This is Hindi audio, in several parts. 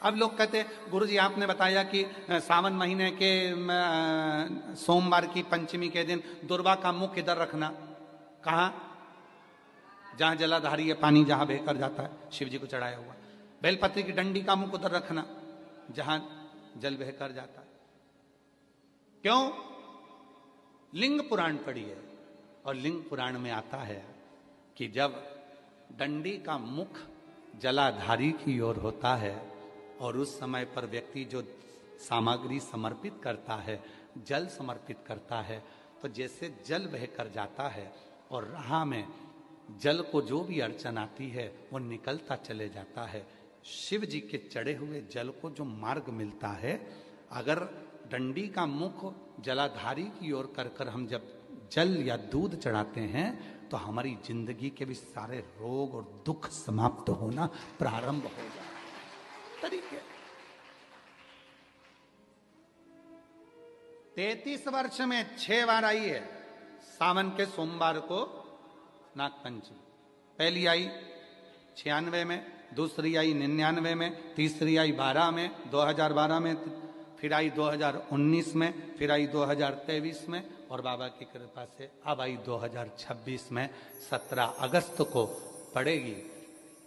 अब लोग कहते हैं गुरुजी आपने बताया कि सावन महीने के सोमवार की पंचमी के दिन दुर्वा का मुख इधर रखना। कहाँ? जहां जलाधारी है, पानी जहां बहकर जाता है शिव जी को चढ़ाया हुआ। बेलपत्री की डंडी का मुख उधर रखना जहां जल बहकर जाता है। क्यों? लिंग पुराण पढ़ी है और लिंग पुराण में आता है कि जब डंडी का मुख जलाधारी की ओर होता है और उस समय पर व्यक्ति जो सामग्री समर्पित करता है, जल समर्पित करता है, तो जैसे जल बहकर जाता है और राह में जल को जो भी अड़चन आती है वो निकलता चले जाता है। शिव जी के चढ़े हुए जल को जो मार्ग मिलता है, अगर डंडी का मुख जलाधारी की ओर कर कर हम जब जल या दूध चढ़ाते हैं तो हमारी जिंदगी के भी सारे रोग और दुख समाप्त होना प्रारंभ हो जाए। तरीके 33 वर्ष में 6 बार आई है सावन के सोमवार को नागपंचमी। पहली आई 96 में, दूसरी आई 99 में, तीसरी आई 12 में, 2012 में, फिर आई 2019 में, फिर आई 2023 में और बाबा की कृपा से अब आई 2026 में। 17 अगस्त को पड़ेगी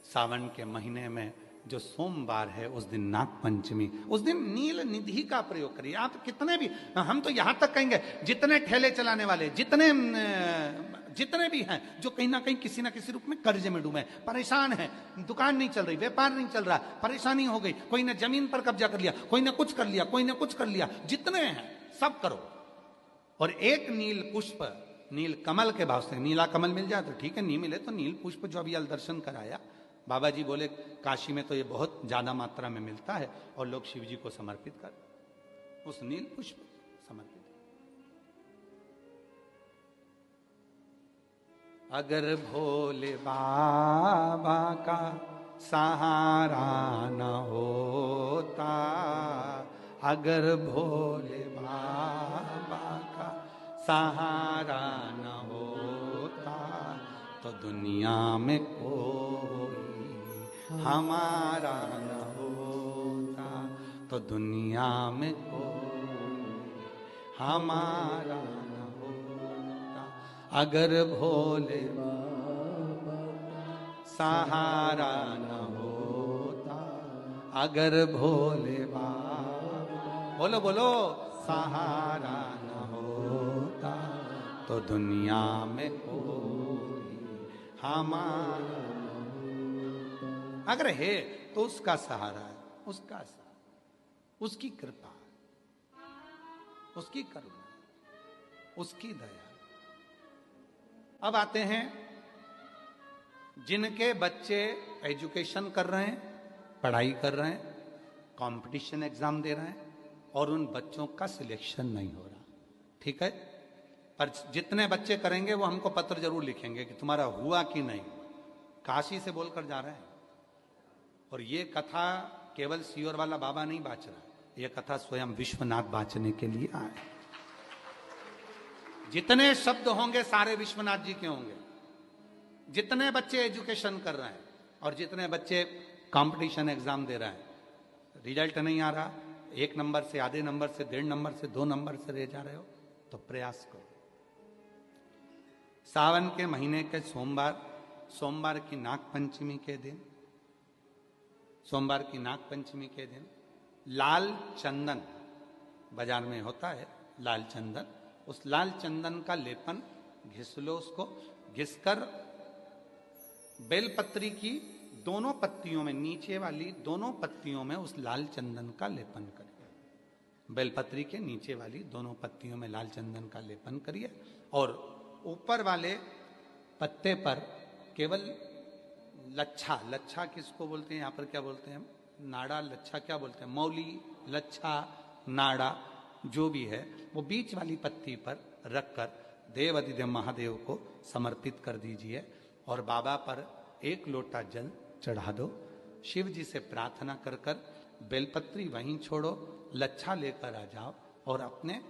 सावन के महीने में जो सोमवार है, उस दिन नागपंचमी। उस दिन नील निधि का प्रयोग करिए। आप कितने भी, हम तो यहां तक कहेंगे जितने ठेले चलाने वाले, जितने भी हैं जो कहीं ना कहीं किसी ना किसी रूप में कर्ज में डूबे, परेशान हैं, दुकान नहीं चल रही, व्यापार नहीं चल रहा, परेशानी हो गई, कोई ने जमीन पर कब्जा कर लिया, कोई ने कुछ कर लिया, कोई ने कुछ कर लिया, जितने हैं सब करो और एक नील पुष्प, नील कमल के भाव से, नीला कमल मिल जाए तो ठीक है, नहीं मिले तो नील पुष्प जो अभी दर्शन कराया बाबा जी बोले काशी में तो ये बहुत ज्यादा मात्रा में मिलता है और लोग शिव जी को समर्पित कर, उस नील पुष्प समर्पित। अगर भोले बाबा का सहारा न होता, अगर भोले बाबा का सहारा न होता तो दुनिया में कोई हमारा न होता, तो दुनिया में कोई हमारा न होता। अगर भोले बाबा सहारा न होता, अगर भोले बाबा, बोलो बोलो, सहारा न होता तो दुनिया में कोई हमारा, अगर है तो उसका सहारा है, उसका सहारा, उसकी कृपा, उसकी करुणा, उसकी दया। अब आते हैं जिनके बच्चे एजुकेशन कर रहे हैं, पढ़ाई कर रहे हैं, कंपटीशन एग्जाम दे रहे हैं और उन बच्चों का सिलेक्शन नहीं हो रहा, ठीक है, पर जितने बच्चे करेंगे वो हमको पत्र जरूर लिखेंगे कि तुम्हारा हुआ कि नहीं। काशी से बोलकर जा रहे हैं और ये कथा केवल सीओर वाला बाबा नहीं बाँच रहा, ये कथा स्वयं विश्वनाथ बाँचने के लिए आए। जितने शब्द होंगे सारे विश्वनाथ जी के होंगे। जितने बच्चे एजुकेशन कर रहे हैं और जितने बच्चे कंपटीशन एग्जाम दे रहे हैं, रिजल्ट नहीं आ रहा, 1 नंबर से, आधे नंबर से, 1.5 नंबर से, 2 नंबर से रह जा रहे हो, तो प्रयास करो। सावन के महीने के सोमवार की नागपंचमी के दिन, सोमवार की नागपंचमी के दिन लाल चंदन बाजार में होता है, लाल चंदन, उस लाल चंदन का लेपन घिस लो, उसको घिसकर बेलपत्री की दोनों पत्तियों में, नीचे वाली दोनों पत्तियों में उस लाल चंदन का लेपन करिए। बेलपत्री के नीचे वाली दोनों पत्तियों में लाल चंदन का लेपन करिए और ऊपर वाले पत्ते पर केवल लच्छा, लच्छा किसको बोलते हैं यहाँ पर, क्या बोलते हैं, नाड़ा, लच्छा क्या बोलते हैं, मौली, लच्छा, नाड़ा, जो भी है वो बीच वाली पत्ती पर रखकर देव अधिदेव महादेव को समर्पित कर दीजिए और बाबा पर 1 लोटा जल चढ़ा दो। शिव जी से प्रार्थना कर कर बेलपत्री वहीं छोड़ो, लच्छा लेकर आ जाओ और अपने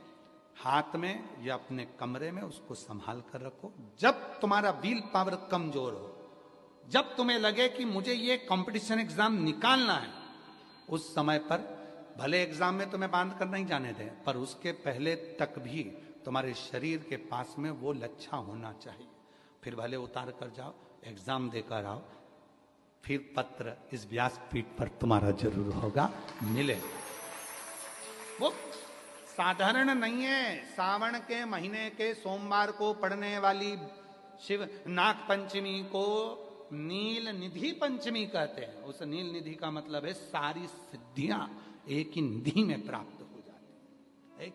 हाथ में या अपने कमरे में उसको संभाल कर रखो। जब तुम्हारा विल पावर कमजोर हो, जब तुम्हें लगे कि मुझे ये कंपटीशन एग्जाम निकालना है, उस समय पर भले एग्जाम में तुम्हें बांध कर नहीं जाने दें, पर उसके पहले तक भी तुम्हारे शरीर के पास में वो लच्छा होना चाहिए। फिर भले उतार कर जाओ, एग्जाम देकर आओ, फिर पत्र इस व्यासपीठ पर तुम्हारा जरूर होगा, मिले। वो साधारण नहीं है। सावन के महीने के सोमवार को पड़ने वाली शिव नाग पंचमी को नील निधि पंचमी कहते हैं। उस नील निधि का मतलब है सारी सिद्धियां एक ही निधि में प्राप्त हो जाती है।